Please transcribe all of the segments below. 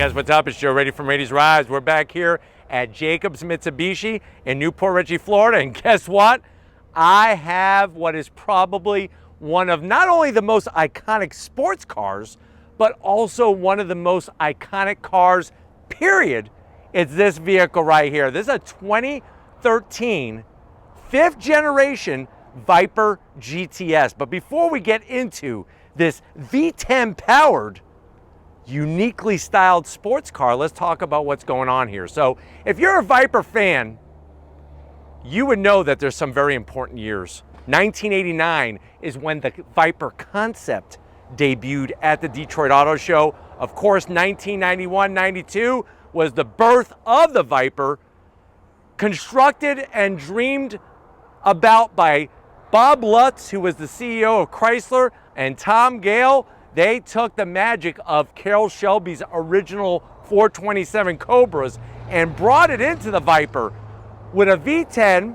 guys, what's up? It's Joe Ready from Rady's Rides. We're back here at Jacobs Mitsubishi in Newport Richey, Florida. And guess what? I have what is probably one of not only the most iconic sports cars, but also one of the most iconic cars, period. It's this vehicle right here. This is a 2013 fifth generation Viper GTS. But before we get into this V10 powered, uniquely styled sports car, let's talk about what's going on here. So if you're a Viper fan, you would know that there's some very important years. 1989 is when the Viper concept debuted at the Detroit Auto Show. Of course, 1991-92 was the birth of the Viper, constructed and dreamed about by Bob Lutz, who was the CEO of Chrysler, and Tom Gale. They took the magic of Carroll Shelby's original 427 Cobras and brought it into the Viper with a V10,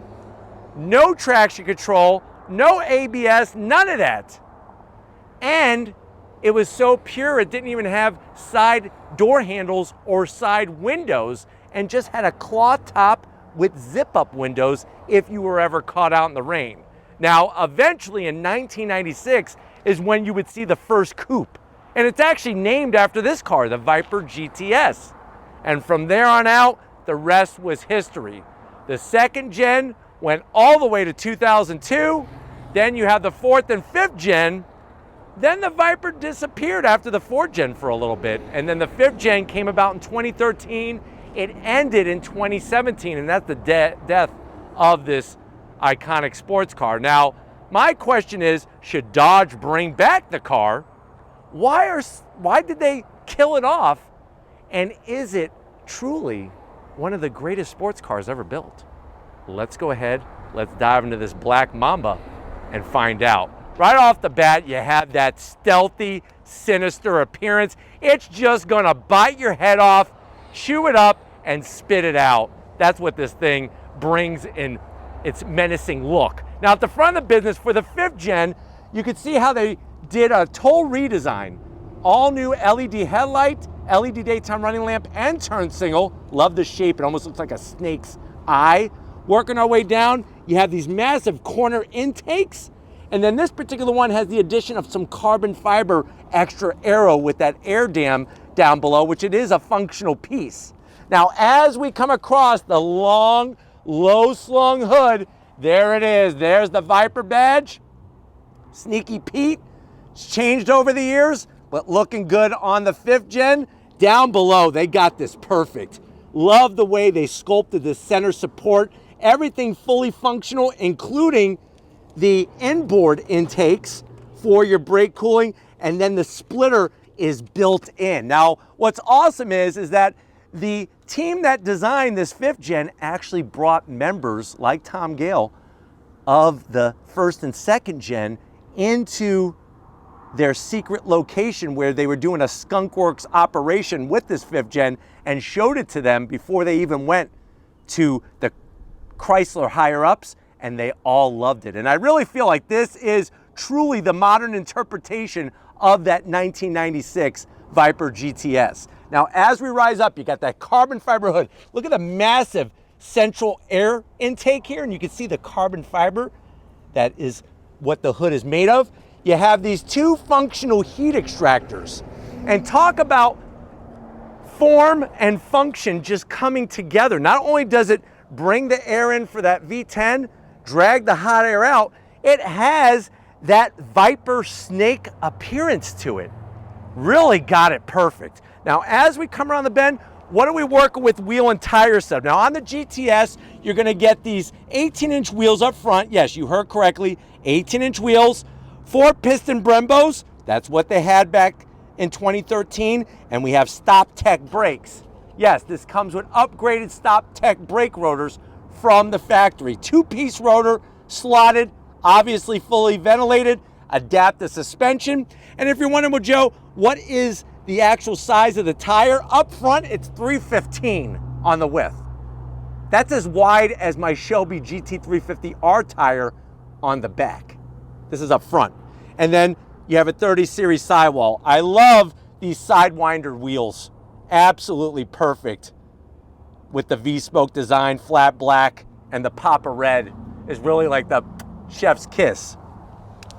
no traction control, no ABS, none of that. And it was so pure, it didn't even have side door handles or side windows, and just had a cloth top with zip-up windows if you were ever caught out in the rain. Now, eventually in 1996 is when you would see the first coupe. And it's actually named after this car, the Viper GTS. And from there on out, the rest was history. The second gen went all the way to 2002. Then you have the fourth and fifth gen. Then the Viper disappeared after the fourth gen for a little bit. And then the fifth gen came about in 2013. It ended in 2017, and that's the death of this iconic sports car. Now, my question is, should Dodge bring back the car? Why did they kill it off? And is it truly one of the greatest sports cars ever built? Let's go ahead, let's dive into this Black Mamba and find out. Right off the bat, you have that stealthy, sinister appearance. It's just gonna bite your head off, chew it up, and spit it out. That's what this thing brings in its menacing look. Now at the front of the business, for the fifth gen, you can see how they did a total redesign. All new LED headlight, LED daytime running lamp, and turn signal. Love the shape, it almost looks like a snake's eye. Working our way down, you have these massive corner intakes. And then this particular one has the addition of some carbon fiber extra aero with that air dam down below, which it is a functional piece. Now, as we come across the long, low-slung hood, there it is. There's the Viper badge. Sneaky Pete. It's changed over the years, but looking good on the fifth gen. Down below, they got this perfect. Love the way they sculpted the center support. Everything fully functional, including the inboard intakes for your brake cooling, and then the splitter is built in. Now, what's awesome is that the team that designed this fifth gen actually brought members like Tom Gale of the first and second gen into their secret location where they were doing a skunkworks operation with this fifth gen and showed it to them before they even went to the Chrysler higher ups, and they all loved it. And I really feel like this is truly the modern interpretation of that 1996 Viper GTS. Now, as we rise up, you got that carbon fiber hood. Look at the massive central air intake here, and you can see the carbon fiber. That is what the hood is made of. You have these two functional heat extractors. And talk about form and function just coming together. Not only does it bring the air in for that V10, drag the hot air out, it has that Viper snake appearance to it. Really got it perfect. Now, as we come around the bend, what are we working with wheel and tire setup? Now, on the GTS, you're gonna get these 18-inch wheels up front. Yes, you heard correctly, 18-inch wheels, 4 piston Brembos. That's what they had back in 2013. And we have Stop Tech brakes. Yes, this comes with upgraded Stop Tech brake rotors from the factory. 2-piece rotor, slotted, obviously fully ventilated, adaptive suspension. And if you're wondering, well, Joe, what is the actual size of the tire? Up front, it's 315 on the width. That's as wide as my Shelby GT350R tire on the back. This is up front. And then you have a 30 series sidewall. I love these Sidewinder wheels. absolutely perfect with the V-spoke design, flat black, and the pop of red is really like the chef's kiss.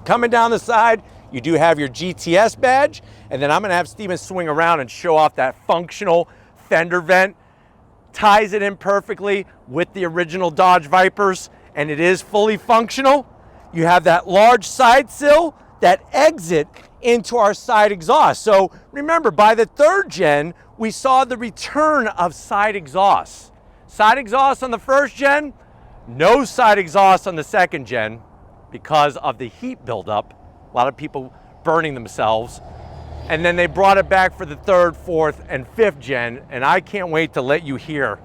Coming down the side, you do have your GTS badge, and then I'm gonna have Steven swing around and show off that functional fender vent. Ties it in perfectly with the original Dodge Vipers, and it is fully functional. You have that large side sill that exit into our side exhaust. So remember, by the 3rd gen, we saw the return of side exhaust. Side exhaust on the 1st gen, no side exhaust on the 2nd gen because of the heat buildup. A lot of people burning themselves. And then they brought it back for the 3rd, 4th, and 5th gen, and I can't wait to let you hear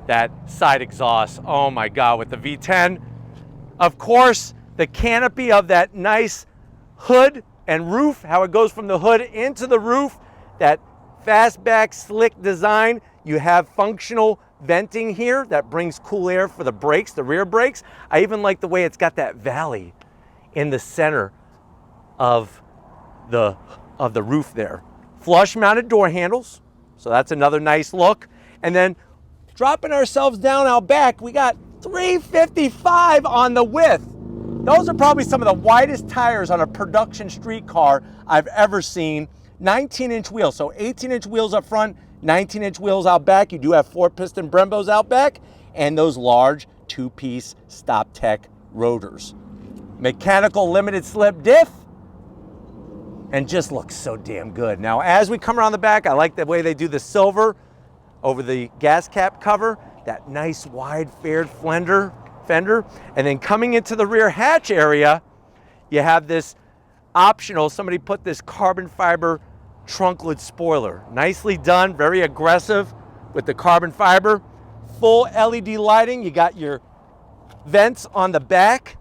that side exhaust. Oh my God, with the V10. Of course, the canopy of that nice hood and roof, how it goes from the hood into the roof, that fastback slick design. You have functional venting here that brings cool air for the brakes, the rear brakes. I even like the way it's got that valley in the center of the roof there. Flush mounted door handles, so that's another nice look. And then dropping ourselves down out back, we got 355 on the width. Those are probably some of the widest tires on a production street car I've ever seen. 19-inch wheels, so 18-inch wheels up front, 19-inch wheels out back. You do have 4-piston Brembos out back, and those large 2-piece Stop Tech rotors. Mechanical limited slip diff, and just looks so damn good. Now, as we come around the back, I like the way they do the silver over the gas cap cover, that nice wide fared fender. And then coming into the rear hatch area, you have this optional, somebody put this carbon fiber trunk lid spoiler. Nicely done, very aggressive with the carbon fiber. Full LED lighting, you got your vents on the back.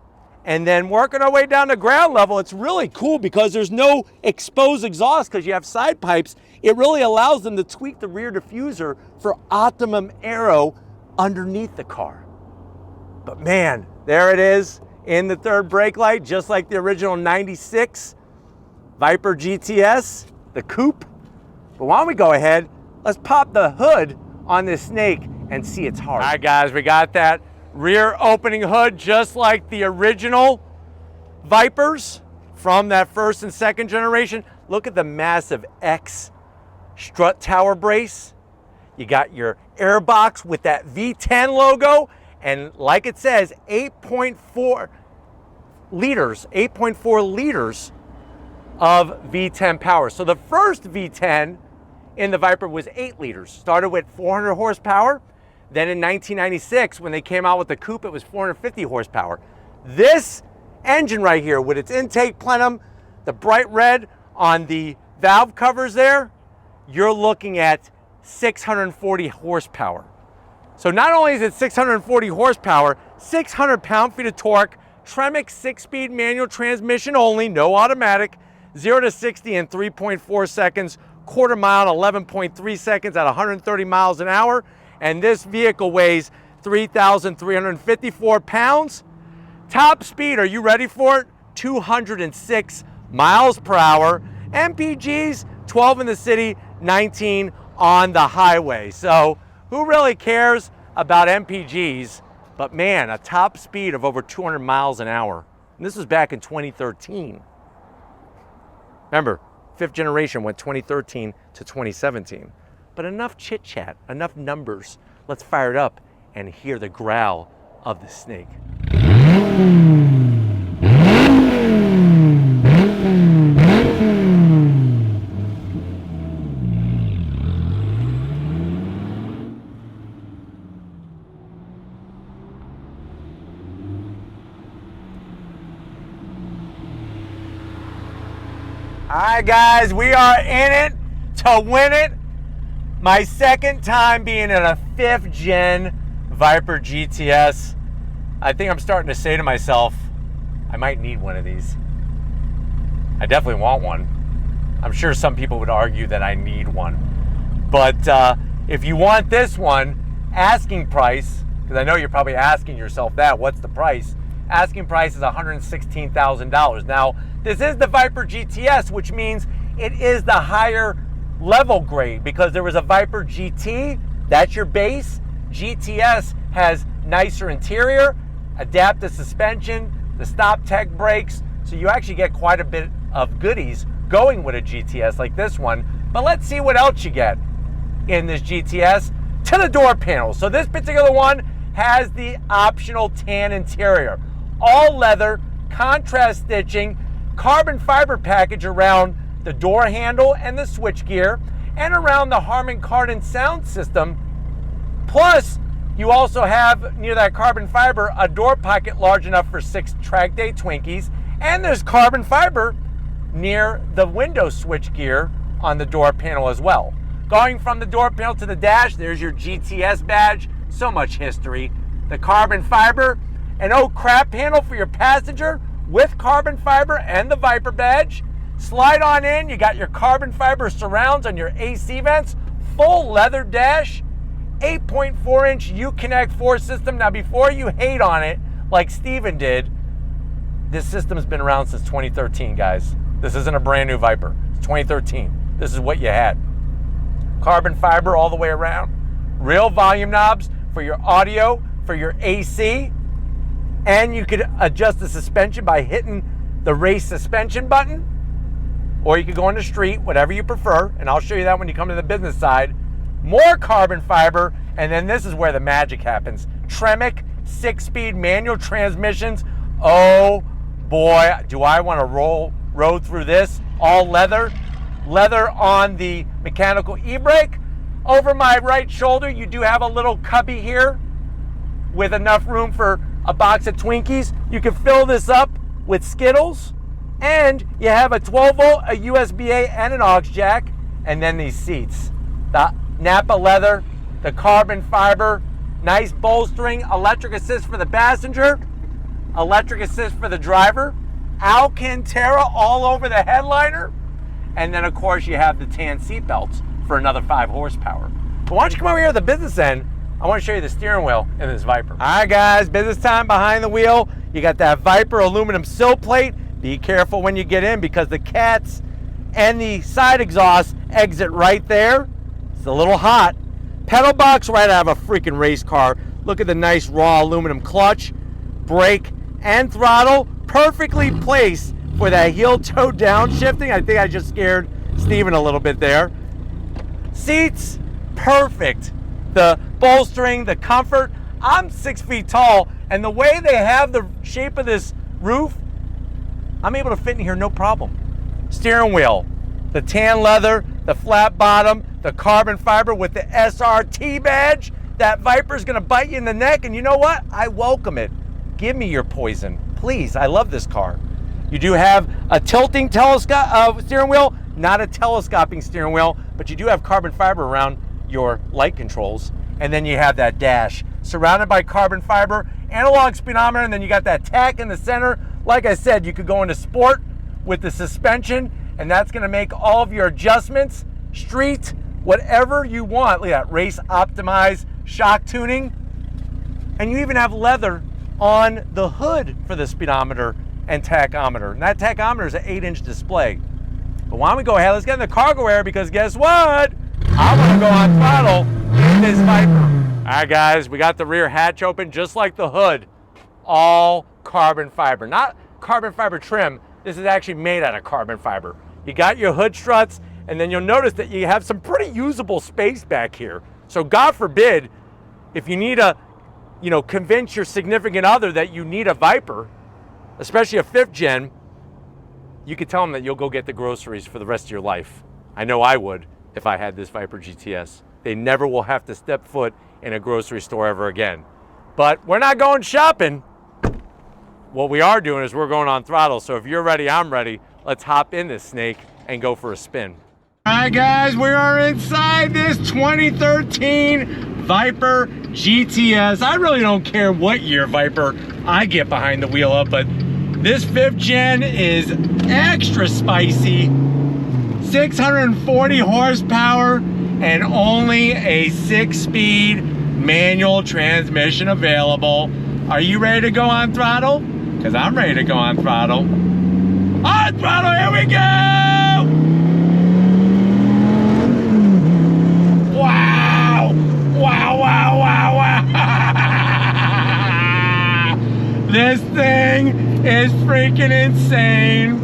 And then working our way down to ground level, it's really cool because there's no exposed exhaust because you have side pipes. It really allows them to tweak the rear diffuser for optimum aero underneath the car. But man, there it is in the 3rd brake light, just like the original 96 Viper GTS, the coupe. But why don't we go ahead, let's pop the hood on this snake and see its heart. All right guys, we got that rear opening hood just like the original Vipers from that 1st and 2nd generation. Look at the massive X strut tower brace. You got your air box with that V10 logo, and like it says, 8.4 liters of V10 power. So the first V10 in the Viper was 8 liters. Started with 400 horsepower. Then in 1996, when they came out with the coupe, it was 450 horsepower. This engine right here with its intake plenum, the bright red on the valve covers there, you're looking at 640 horsepower. So not only is it 640 horsepower, 600 pound-feet of torque, Tremec 6-speed manual transmission only, no automatic, 0 to 60 in 3.4 seconds, quarter mile in 11.3 seconds at 130 miles an hour. And this vehicle weighs 3,354 pounds. Top speed, are you ready for it? 206 miles per hour. MPGs, 12 in the city, 19 on the highway. So who really cares about MPGs? But man, a top speed of over 200 miles an hour. And this was back in 2013. Remember, 5th generation went 2013 to 2017. But enough chit chat, enough numbers. Let's fire it up and hear the growl of the snake. All right, guys, we are in it to win it. My 2nd time being in a 5th gen Viper GTS. I think I'm starting to say to myself, I might need one of these. I definitely want one. I'm sure some people would argue that I need one. But if you want this one, asking price, because I know you're probably asking yourself that, what's the price? Asking price is $116,000. Now, this is the Viper GTS, which means it is the higher level grade because there was a Viper GT, that's your base. GTS has nicer interior, adaptive suspension, the stop tech brakes, so you actually get quite a bit of goodies going with a GTS like this one. But let's see what else you get in this GTS. To the door panel. So this particular one has the optional tan interior. All leather, contrast stitching, carbon fiber package around the door handle and the switch gear, and around the Harman Kardon sound system. Plus, you also have, near that carbon fiber, a door pocket large enough for 6 track day Twinkies, and there's carbon fiber near the window switch gear on the door panel as well. Going from the door panel to the dash, there's your GTS badge. So much history. The carbon fiber, an oh crap panel for your passenger with carbon fiber and the Viper badge. Slide on in, you got your carbon fiber surrounds on your AC vents, full leather dash, 8.4-inch Uconnect 4 system. Now before you hate on it like Steven did, this system's been around since 2013, guys. This isn't a brand new Viper. It's 2013. This is what you had. Carbon fiber all the way around. Real volume knobs for your audio, for your AC. And you could adjust the suspension by hitting the race suspension button. Or you could go on the street, whatever you prefer. And I'll show you that when you come to the business side. More carbon fiber. And then this is where the magic happens. Tremec 6-speed manual transmissions. Oh boy, do I want to roll through this. All leather. Leather on the mechanical e-brake. Over my right shoulder, you do have a little cubby here with enough room for a box of Twinkies. You can fill this up with Skittles, and you have a 12-volt, a USB-A, and an aux jack, and then these seats. The Napa leather, the carbon fiber, nice bolstering, electric assist for the passenger, electric assist for the driver, Alcantara all over the headliner. And then, of course, you have the tan seat belts for another 5 horsepower. But why don't you come over here to the business end? I want to show you the steering wheel in this Viper. All right, guys, business time behind the wheel. You got that Viper aluminum sill plate. Be careful when you get in because the cats and the side exhaust exit right there. It's a little hot. Pedal box right out of a freaking race car. Look at the nice raw aluminum clutch, brake, and throttle. Perfectly placed for that heel-toe downshifting. I think I just scared Steven a little bit there. Seats, perfect. The bolstering, the comfort. I'm 6 feet tall, and the way they have the shape of this roof, I'm able to fit in here no problem. Steering wheel, the tan leather, the flat bottom, the carbon fiber with the SRT badge. That Viper's gonna bite you in the neck, and you know what? I welcome it. Give me your poison, please. I love this car. You do have a tilting steering wheel, not a telescoping steering wheel, but you do have carbon fiber around your light controls. And then you have that dash surrounded by carbon fiber, analog speedometer, and then you got that tack in the center. Like I said, you could go into sport with the suspension, and that's gonna make all of your adjustments, street, whatever you want. Look at that, race optimized shock tuning. And you even have leather on the hood for the speedometer and tachometer. And that tachometer is an 8-inch display. But why don't we go ahead, let's get in the cargo area because guess what? I want to go on throttle in this Viper. All right, guys, we got the rear hatch open just like the hood. All carbon fiber, not carbon fiber trim. This is actually made out of carbon fiber. You got your hood struts, and then you'll notice that you have some pretty usable space back here. So God forbid, if you need a, convince your significant other that you need a Viper, especially a 5th gen, you could tell them that you'll go get the groceries for the rest of your life. I know I would if I had this Viper GTS. They never will have to step foot in a grocery store ever again. But we're not going shopping. What we are doing is we're going on throttle. So if you're ready, I'm ready. Let's hop in this snake and go for a spin. All right, guys, we are inside this 2013 Viper GTS. I really don't care what year Viper I get behind the wheel of, but this 5th gen is extra spicy. 640 horsepower and only a 6-speed manual transmission available. Are you ready to go on throttle? Because I'm ready to go on throttle. On throttle, here we go! insane.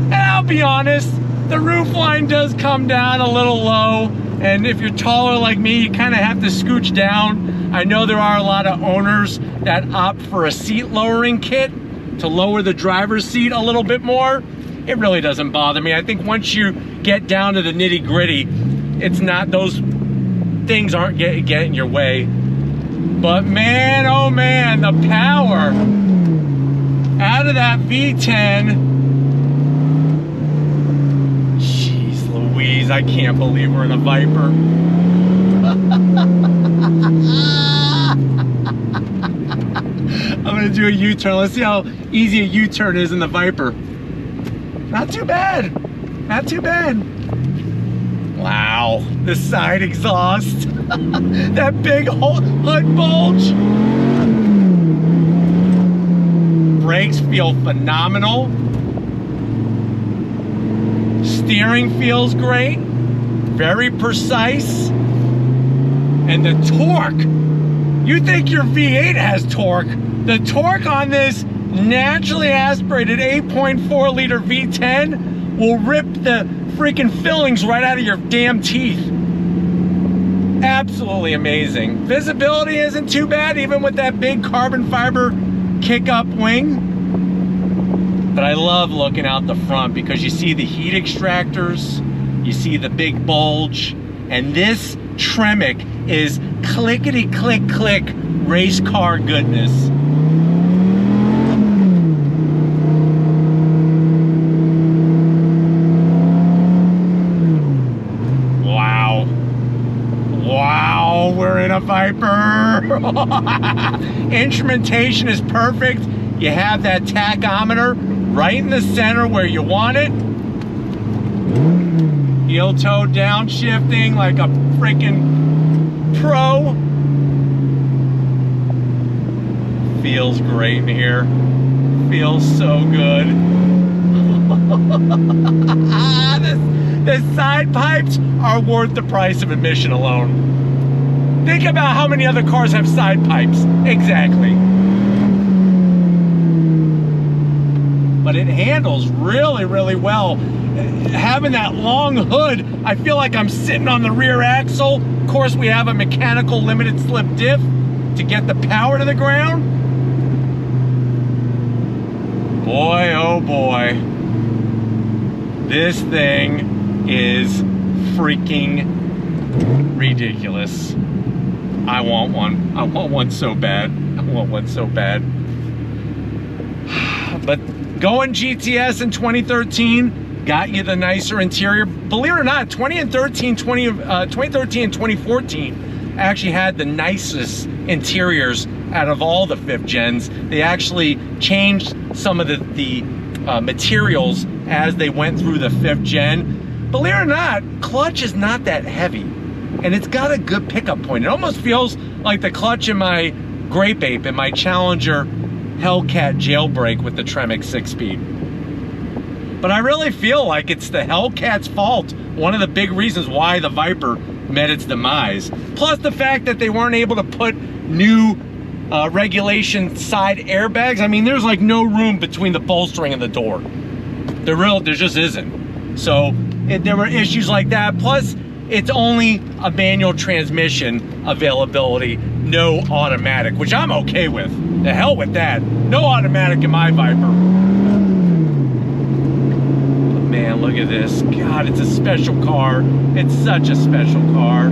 And I'll be honest, the roof line does come down a little low, and if you're taller like me, you kind of have to scooch down. I know there are a lot of owners that opt for a seat lowering kit to lower the driver's seat a little bit more. It really doesn't bother me. I think once you get down to the nitty gritty, it's not, those things aren't get in your way. But man, oh man, the power out of that V10. Jeez Louise, I can't believe we're in a Viper. I'm gonna do a U-turn. Let's see how easy a U-turn is in the Viper. Not too bad. Not too bad. Wow, the side exhaust. That big hood bulge. Brakes feel phenomenal. Steering feels great. Very precise. And the torque. You think your V8 has torque. The torque on this naturally aspirated 8.4 liter V10 will rip the freaking fillings right out of your damn teeth. Absolutely amazing. Visibility isn't too bad, even with that big carbon fiber kick-up wing. But I love looking out the front because you see the heat extractors, you see the big bulge, and this Tremec is clickety-click-click race car goodness. Wow, we're in a Viper. Instrumentation is perfect. You have that tachometer right in the center where you want it. Heel toe downshifting like a freaking pro. Feels great in here. Feels so good. The side pipes are worth the price of admission alone. Think about how many other cars have side pipes. Exactly. But it handles really, really well. Having that long hood, I feel like I'm sitting on the rear axle. Of course, we have a mechanical limited slip diff to get the power to the ground. Boy, oh boy. This thing is freaking ridiculous. I want one. I want one so bad. I want one so bad. But going GTS in 2013 got you the nicer interior. Believe it or not, 2013 and 2014 actually had the nicest interiors out of all the 5th gens. They actually changed some of the materials as they went through the 5th gen. Believe it or not, clutch is not that heavy, and it's got a good pickup point. It almost feels like the clutch in my Grape Ape and my Challenger Hellcat jailbreak with the Tremec 6-speed. But I really feel like it's the Hellcat's fault. One of the big reasons why the Viper met its demise. Plus the fact that they weren't able to put new regulation side airbags. I mean, there's like no room between the bolstering and the door. There just isn't. So there were issues like that. Plus, it's only a manual transmission availability, no automatic, which I'm okay with. The hell with that. No automatic in my Viper. But man, look at this. God, it's a special car. It's such a special car.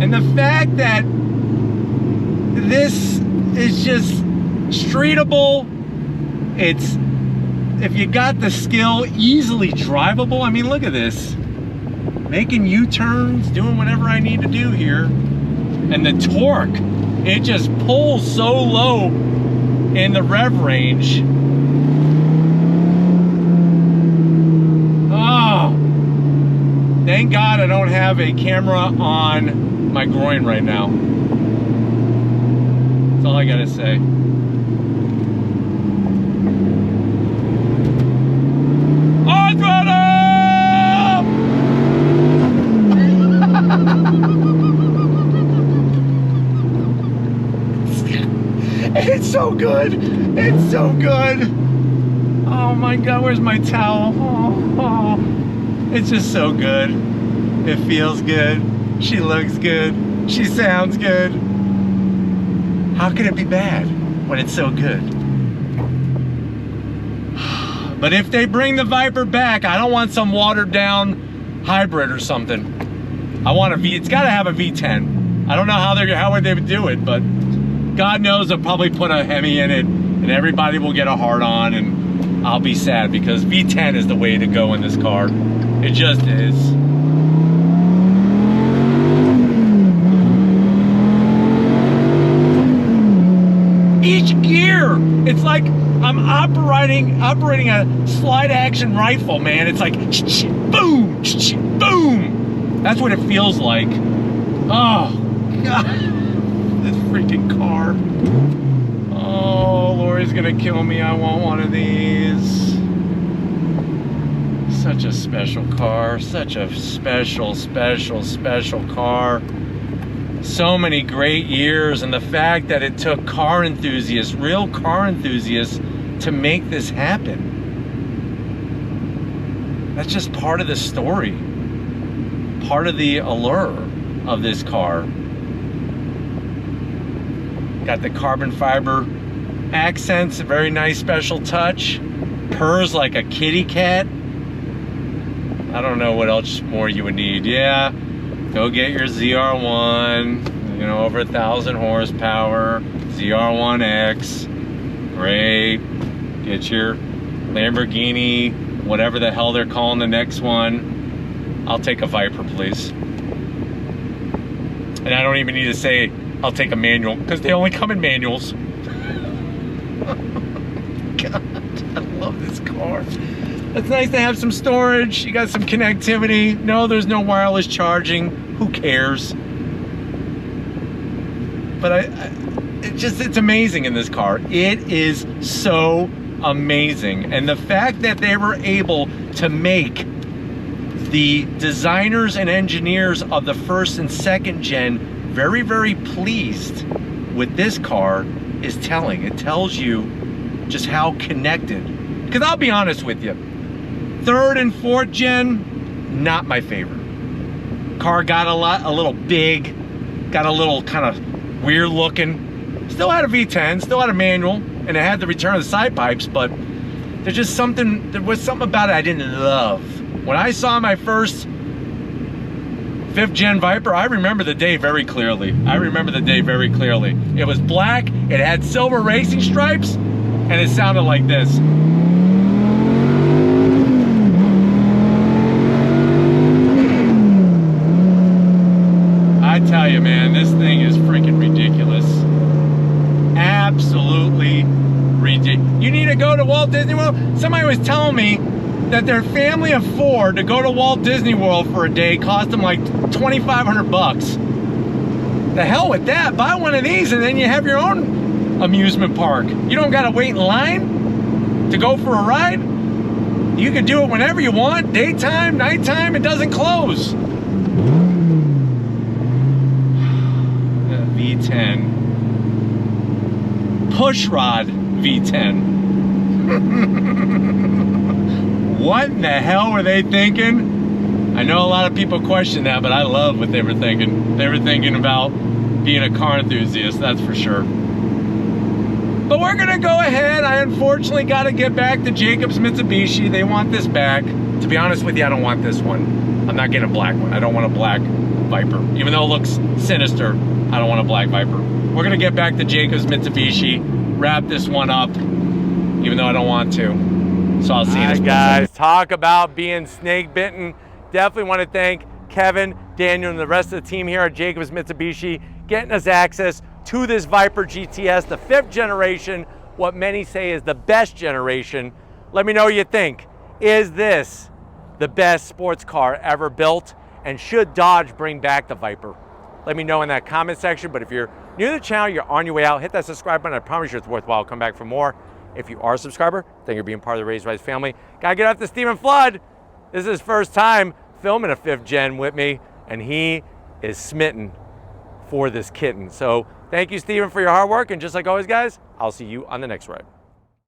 And the fact that this is just streetable, it's, if you got the skill, easily drivable. I mean, look at this. Making U-turns, doing whatever I need to do here. And the torque, it just pulls so low in the rev range. Oh, thank God I don't have a camera on my groin right now. That's all I gotta say. It's so so good. Oh my God, where's my towel? Oh, it's just so good. It feels good. She looks good. She sounds good. How can it be bad when it's so good? But if they bring the Viper back, I don't want some watered down hybrid or something. I want a V, it's gotta have a V10. I don't know how would they do it, but God knows they'll probably put a Hemi in it and everybody will get a hard on and I'll be sad because V10 is the way to go in this car. It just is. Each gear, it's like I'm operating a slide action rifle, man. It's like boom, boom. That's what it feels like. Oh God, this freaking car. Oh, Lori's gonna kill me. I want one of these. Such a special car. Such a special car. So many great years, and the fact that it took car enthusiasts, real car enthusiasts, to make this happen. That's just part of the story. Part of the allure of this car. Got the carbon fiber accents, a very nice special touch. Purrs like a kitty cat. I don't know what else more you would need. Yeah, go get your ZR1, you know, over 1,000 horsepower, ZR1X, great. Get your Lamborghini, whatever the hell they're calling the next one. I'll take a Viper, please. And I don't even need to say I'll take a manual, because they only come in manuals. God, I love this car. It's nice to have some storage. You got some connectivity. No, there's no wireless charging. Who cares? But it's amazing in this car. It is so amazing. And the fact that they were able to make the designers and engineers of the first and second gen very, very pleased with this car is telling. It tells you just how connected. Because I'll be honest with you, third and fourth gen, not my favorite. Car got a little big, got a little kind of weird looking. Still had a V10, still had a manual, and it had the return of the side pipes, but there was something about it I didn't love. When I saw my first 5th gen Viper, I remember the day very clearly. It was black, it had silver racing stripes, and it sounded like this. I tell you, man, this thing is freaking ridiculous. Absolutely ridiculous. You need to go to Walt Disney World? Somebody was telling me that their family of 4 to go to Walt Disney World for a day cost them like $2,500. The hell with that. Buy one of these and then you have your own amusement park. You don't gotta wait in line to go for a ride. You can do it whenever you want, daytime, nighttime, it doesn't close. V10. Pushrod V10. What in the hell were they thinking? I know a lot of people question that, but I love what they were thinking. They were thinking about being a car enthusiast, that's for sure. But we're gonna go ahead. I unfortunately gotta get back to Jacobs Mitsubishi. They want this back. To be honest with you, I don't want this one. I'm not getting a black one. I don't want a black Viper. Even though it looks sinister, I don't want a black Viper. We're gonna get back to Jacobs Mitsubishi, wrap this one up, even though I don't want to. So I'll see you in a guys. Talk about being snake bitten. Definitely want to thank Kevin, Daniel, and the rest of the team here at Jacobs Mitsubishi getting us access to this Viper GTS, the 5th generation, what many say is the best generation. Let me know what you think. Is this the best sports car ever built? And should Dodge bring back the Viper? Let me know in that comment section. But if you're new to the channel, you're on your way out, hit that subscribe button. I promise you it's worthwhile. Come back for more. If you are a subscriber, then you're being part of the Raised Rise family. Gotta get up to Stephen Flood. This is his first time filming a 5th gen with me, and he is smitten for this kitten. So thank you, Stephen, for your hard work. And just like always, guys, I'll see you on the next ride.